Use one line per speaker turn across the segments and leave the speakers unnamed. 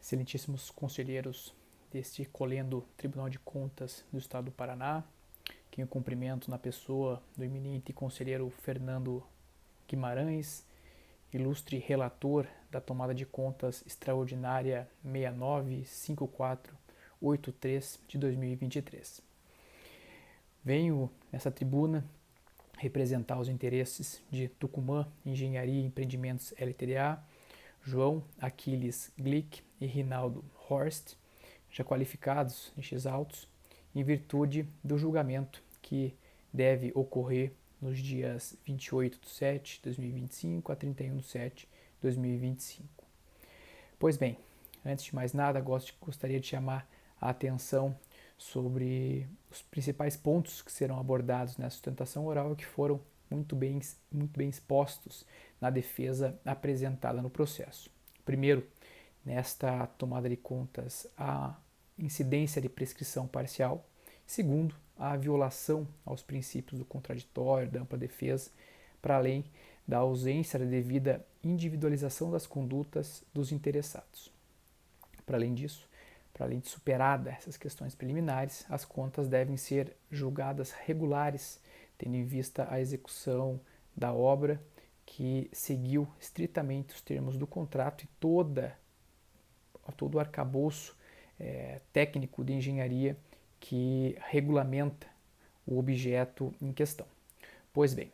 excelentíssimos conselheiros deste colendo Tribunal de Contas do Estado do Paraná, que eu cumprimento na pessoa do eminente conselheiro Fernando Guimarães, ilustre relator da tomada de contas extraordinária 695483 de 2023. Venho nessa tribuna representar os interesses de Tucumã Engenharia e Empreendimentos LTDA, João Aquiles Glick e Rinaldo Horst, já qualificados nestes autos, em virtude do julgamento que deve ocorrer nos dias 28/7 de 2025 a 31/7 de 2025. Pois bem, antes de mais nada, gostaria de chamar a atenção sobre os principais pontos que serão abordados na sustentação oral e que foram muito bem expostos na defesa apresentada no processo. Primeiro, nesta tomada de contas, a incidência de prescrição parcial. Segundo, a violação aos princípios do contraditório, da ampla defesa, para além da ausência da devida individualização das condutas dos interessados. Para além disso, para além de superada essas questões preliminares, as contas devem ser julgadas regulares, tendo em vista a execução da obra que seguiu estritamente os termos do contrato e todo o arcabouço técnico de engenharia que regulamenta o objeto em questão. Pois bem,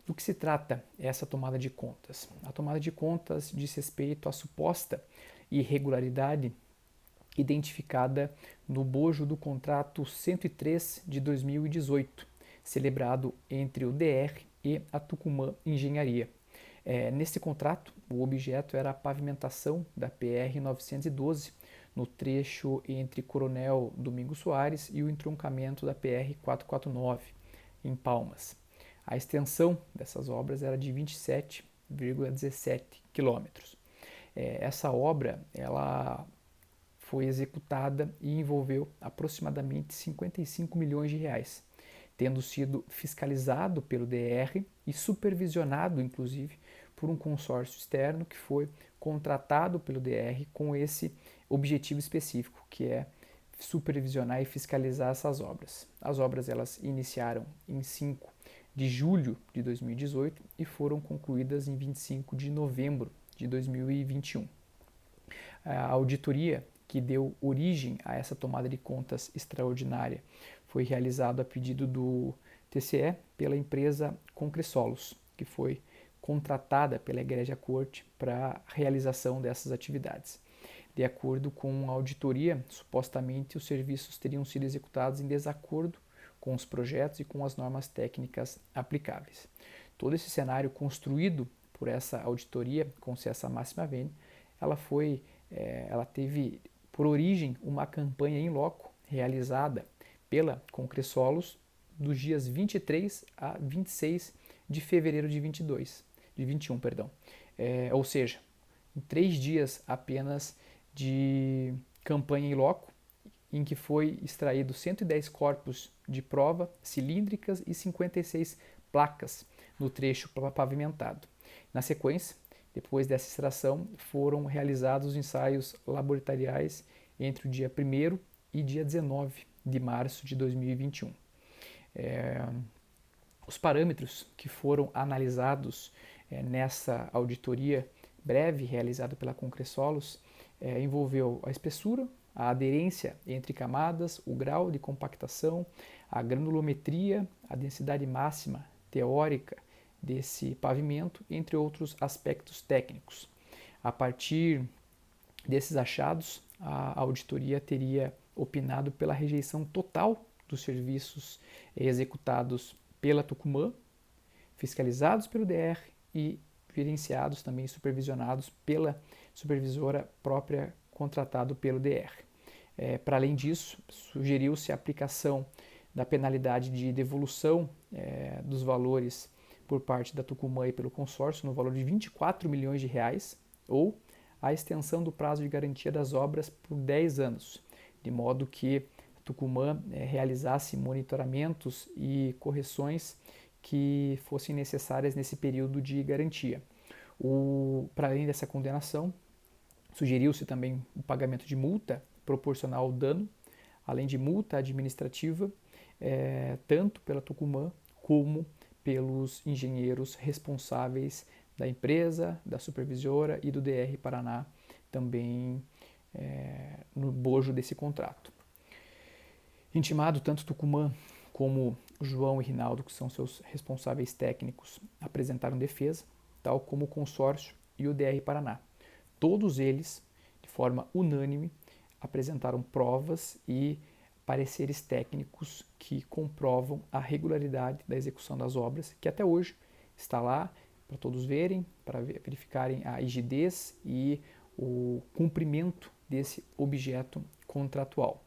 do que se trata essa tomada de contas? A tomada de contas diz respeito à suposta irregularidade identificada no bojo do contrato 103 de 2018, celebrado entre o DR e a Tucumã Engenharia. Nesse contrato, o objeto era a pavimentação da PR 912, no trecho entre Coronel Domingos Soares e o entroncamento da PR 449, em Palmas. A extensão dessas obras era de 27,17 quilômetros. Essa obra ela foi executada e envolveu aproximadamente 55 milhões de reais, tendo sido fiscalizado pelo DR e supervisionado, inclusive, por um consórcio externo que foi contratado pelo DR com esse objetivo específico, que é supervisionar e fiscalizar essas obras. As obras elas iniciaram em 5 de julho de 2018 e foram concluídas em 25 de novembro de 2021. A auditoria que deu origem a essa tomada de contas extraordinária foi realizada a pedido do TCE pela empresa Concressolos, que foi contratada pela Egrégia Corte para a realização dessas atividades. De acordo com a auditoria, supostamente os serviços teriam sido executados em desacordo com os projetos e com as normas técnicas aplicáveis. Todo esse cenário construído por essa auditoria, com essa máxima venia, ela teve por origem uma campanha in loco realizada pela Concressolos dos dias 23 a 26 de fevereiro de 21, ou seja, em 3 dias apenas de campanha in loco, em que foi extraído 110 corpos de prova cilíndricas e 56 placas no trecho pavimentado. Na sequência, depois dessa extração, foram realizados os ensaios laboratoriais entre o dia 1º e dia 19 de março de 2021. Os parâmetros que foram analisados nessa auditoria breve realizada pela Concressolos envolveu a espessura, a aderência entre camadas, o grau de compactação, a granulometria, a densidade máxima teórica desse pavimento, entre outros aspectos técnicos. A partir desses achados, a auditoria teria opinado pela rejeição total dos serviços executados pela Tucumã, fiscalizados pelo DR e gerenciados também supervisionados pela supervisora própria contratado pelo DR. Para além disso, sugeriu-se a aplicação da penalidade de devolução dos valores por parte da Tucumã e pelo consórcio no valor de 24 milhões de reais ou a extensão do prazo de garantia das obras por 10 anos, de modo que a Tucumã realizasse monitoramentos e correções que fossem necessárias nesse período de garantia. Para além dessa condenação, Sugeriu-se também o pagamento de multa proporcional ao dano, além de multa administrativa, tanto pela Tucumã como pelos engenheiros responsáveis da empresa, da supervisora e do DR Paraná, também no bojo desse contrato. Intimado, tanto Tucumã como João e Rinaldo, que são seus responsáveis técnicos, apresentaram defesa, tal como o consórcio e o DR Paraná. Todos eles, de forma unânime, apresentaram provas e pareceres técnicos que comprovam a regularidade da execução das obras, que até hoje está lá para todos verem, para verificarem a rigidez e o cumprimento desse objeto contratual.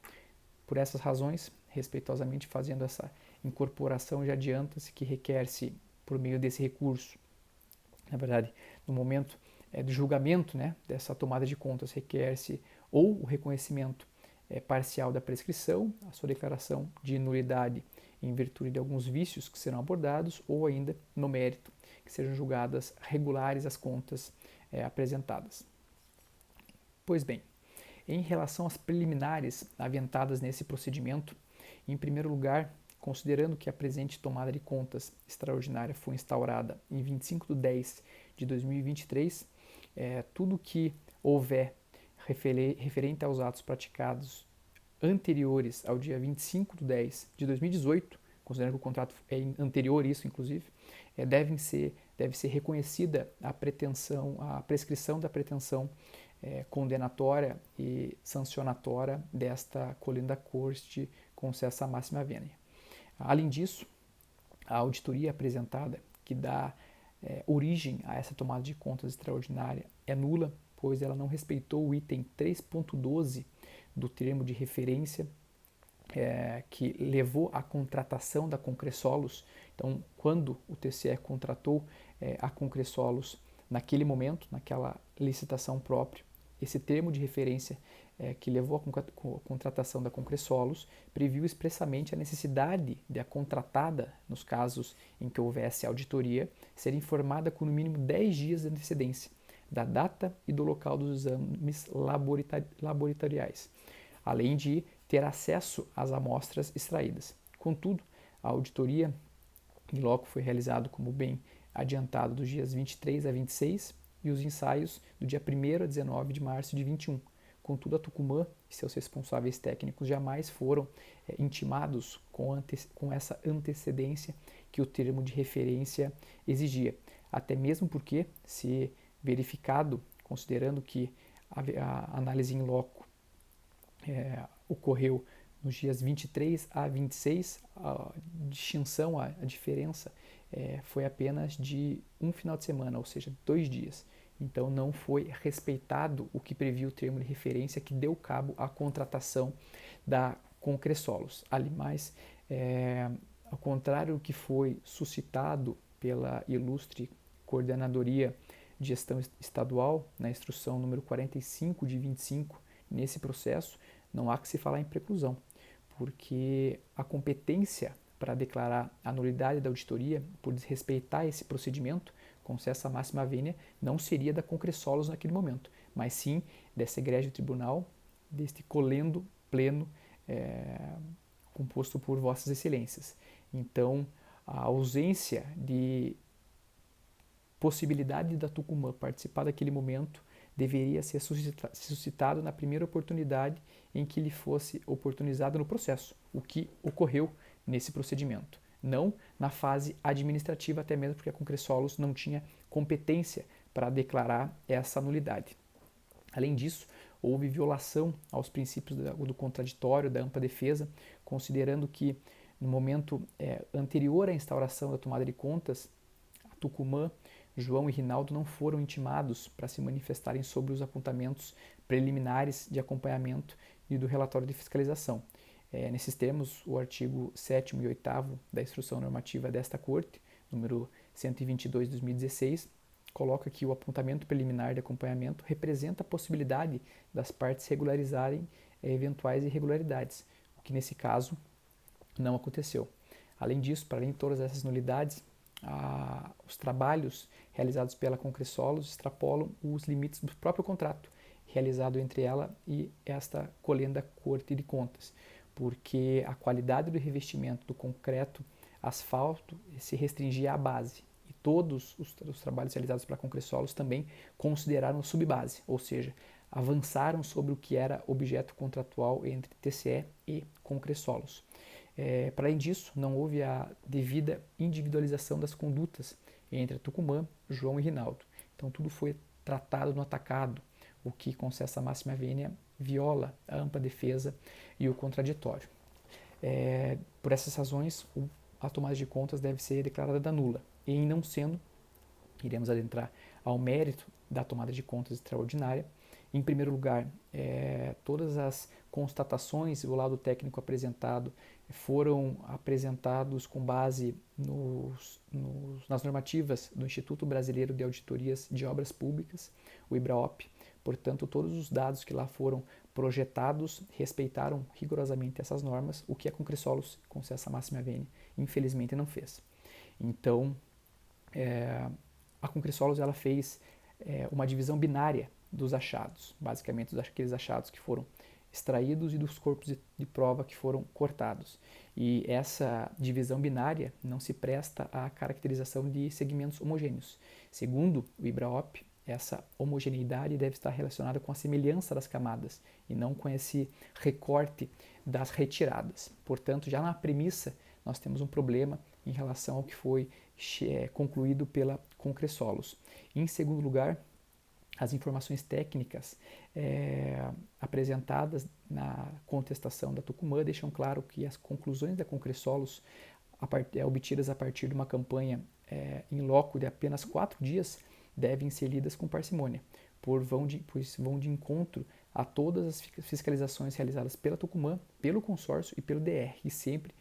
Por essas razões, respeitosamente fazendo essa incorporação, já adianta-se que requer-se, por meio desse recurso, na verdade, no momento do julgamento, dessa tomada de contas, requer-se ou o reconhecimento parcial da prescrição, a sua declaração de nulidade em virtude de alguns vícios que serão abordados, ou ainda, no mérito, que sejam julgadas regulares as contas apresentadas. Pois bem, em relação às preliminares aventadas nesse procedimento, em primeiro lugar, considerando que a presente tomada de contas extraordinária foi instaurada em 25 de 10 de 2023, tudo que houver referente aos atos praticados anteriores ao dia 25 de 10 de 2018, considerando que o contrato é anterior a isso, inclusive, deve ser reconhecida a prescrição da pretensão condenatória e sancionatória desta colina da corte concessa máxima vênia. Além disso, a auditoria apresentada, que dá origem a essa tomada de contas extraordinária, é nula, pois ela não respeitou o item 3.12 do termo de referência que levou à contratação da Concressolos. Então, quando o TCE contratou a Concressolos naquele momento, naquela licitação própria, esse termo de referência que levou à contratação da Concressolos previu expressamente a necessidade de a contratada, nos casos em que houvesse auditoria, ser informada com no mínimo 10 dias de antecedência da data e do local dos exames laboratoriais, além de ter acesso às amostras extraídas. Contudo, a auditoria em loco foi realizada, como bem adiantado, dos dias 23 a 26 e os ensaios do dia 1º a 19 de março de 21. Contudo, a Tucumã e seus responsáveis técnicos jamais foram intimados com essa antecedência que o termo de referência exigia. Até mesmo porque, se verificado, considerando que a análise em loco ocorreu nos dias 23 a 26, a distinção, a diferença foi apenas de um final de semana, ou seja, 2 dias. Então não foi respeitado o que previa o termo de referência que deu cabo à contratação da Concressolos. Ali mais, ao contrário do que foi suscitado pela ilustre Coordenadoria de Gestão Estadual, na instrução número 45 de 25, nesse processo, não há que se falar em preclusão, porque a competência para declarar a nulidade da auditoria por desrespeitar esse procedimento, concessa máxima vênia, não seria da Concressolos naquele momento, mas sim desse egrégio tribunal, deste colendo pleno composto por vossas excelências. Então, a ausência de possibilidade da Tucumã participar daquele momento deveria ser suscitado na primeira oportunidade em que lhe fosse oportunizado no processo, o que ocorreu nesse procedimento. Não na fase administrativa, até mesmo porque a Concressolos não tinha competência para declarar essa nulidade. Além disso, houve violação aos princípios do contraditório, da ampla defesa, considerando que no momento anterior à instauração da tomada de contas, a Tucumã, João e Rinaldo não foram intimados para se manifestarem sobre os apontamentos preliminares de acompanhamento e do relatório de fiscalização. Nesses termos, o artigo 7º e 8º da Instrução Normativa desta Corte, número 122 de 2016, coloca que o apontamento preliminar de acompanhamento representa a possibilidade das partes regularizarem eventuais irregularidades, o que nesse caso não aconteceu. Além disso, para além de todas essas nulidades, os trabalhos realizados pela Concressolos extrapolam os limites do próprio contrato, realizado entre ela e esta colenda Corte de Contas, porque a qualidade do revestimento do concreto asfalto se restringia à base, e todos os trabalhos realizados pela Concressolos também consideraram subbase, ou seja, avançaram sobre o que era objeto contratual entre TCE e Concressolos. Para além disso, não houve a devida individualização das condutas entre a Tucumã, João e Rinaldo. Então tudo foi tratado no atacado, o que, concessa máxima vênia, viola a ampla defesa e o contraditório. Por essas razões, a tomada de contas deve ser declarada nula. E em não sendo, iremos adentrar ao mérito da tomada de contas extraordinária. Em primeiro lugar, todas as constatações do laudo técnico apresentado foram apresentados com base nas normativas do Instituto Brasileiro de Auditorias de Obras Públicas, o IBRAOP. Portanto, todos os dados que lá foram projetados respeitaram rigorosamente essas normas, o que a Concressolos, concessa máxima vênia, infelizmente não fez. Então, a Concressolos ela fez uma divisão binária dos achados, basicamente aqueles achados que foram extraídos e dos corpos de prova que foram cortados. E essa divisão binária não se presta à caracterização de segmentos homogêneos. Segundo o IBRAOP, essa homogeneidade deve estar relacionada com a semelhança das camadas e não com esse recorte das retiradas. Portanto, já na premissa, nós temos um problema em relação ao que foi concluído pela Concressolos. Em segundo lugar, as informações técnicas apresentadas na contestação da Tucumã deixam claro que as conclusões da Concressolos, obtidas a partir de uma campanha em loco de apenas 4 dias, devem ser lidas com parcimônia, pois vão de encontro a todas as fiscalizações realizadas pela Tucumã, pelo consórcio e pelo DR, e sempre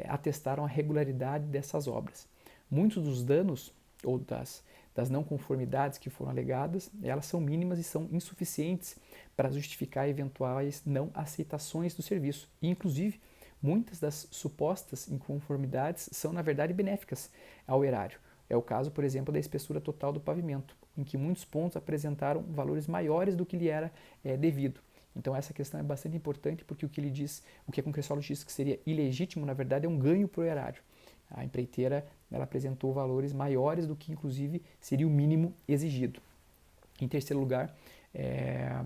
atestaram a regularidade dessas obras. Muitos dos danos ou das não conformidades que foram alegadas, elas são mínimas e são insuficientes para justificar eventuais não aceitações do serviço. E, inclusive, muitas das supostas inconformidades são, na verdade, benéficas ao erário. É o caso, por exemplo, da espessura total do pavimento, em que muitos pontos apresentaram valores maiores do que lhe era devido. Então essa questão é bastante importante, porque o que a Concressolos diz que seria ilegítimo, na verdade é um ganho para o erário. A empreiteira ela apresentou valores maiores do que, inclusive, seria o mínimo exigido. Em terceiro lugar, é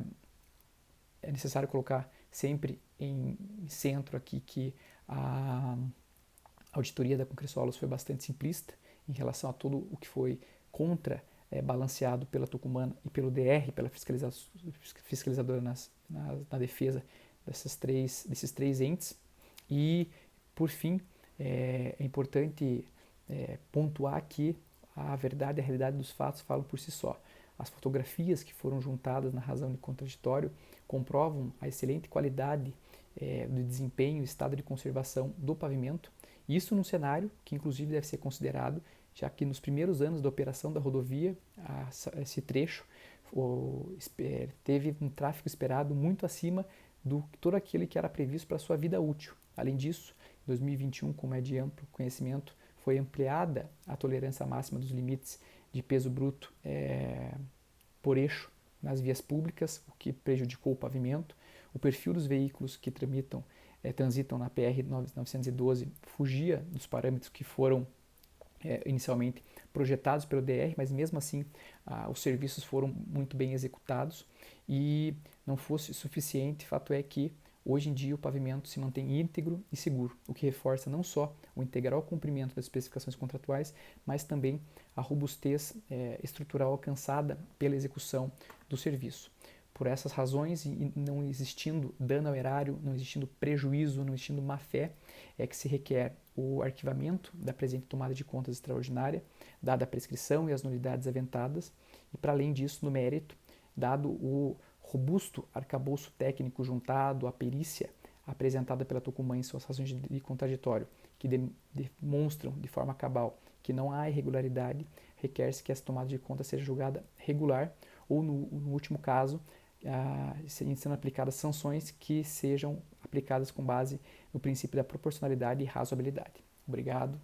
necessário colocar sempre em centro aqui que a auditoria da Concressolos foi bastante simplista em relação a tudo o que foi balanceado pela Tucumã e pelo DR, pela fiscalizadora na defesa desses três entes. E, por fim, é importante pontuar que a verdade e a realidade dos fatos falam por si só. As fotografias que foram juntadas na razão de contraditório comprovam a excelente qualidade do desempenho e estado de conservação do pavimento. Isso num cenário que, inclusive, deve ser considerado, já que nos primeiros anos da operação da rodovia, esse trecho teve um tráfego esperado muito acima do todo aquele que era previsto para sua vida útil. Além disso, em 2021, como é de amplo conhecimento, foi ampliada a tolerância máxima dos limites de peso bruto por eixo nas vias públicas, o que prejudicou o pavimento. O perfil dos veículos que transitam na PR 912 fugia dos parâmetros que foram inicialmente projetados pelo DR, mas mesmo assim os serviços foram muito bem executados. E não fosse suficiente, fato é que hoje em dia o pavimento se mantém íntegro e seguro, o que reforça não só o integral cumprimento das especificações contratuais, mas também a robustez estrutural alcançada pela execução do serviço. Por essas razões, e não existindo dano ao erário, não existindo prejuízo, não existindo má-fé, é que se requer o arquivamento da presente tomada de contas extraordinária, dada a prescrição e as nulidades aventadas, e para além disso, no mérito, dado o robusto arcabouço técnico juntado à perícia apresentada pela Tucumã em suas razões de contraditório, que demonstram de forma cabal que não há irregularidade, requer-se que essa tomada de conta seja julgada regular ou, no último caso, sendo aplicadas sanções que sejam aplicadas com base no princípio da proporcionalidade e razoabilidade. Obrigado.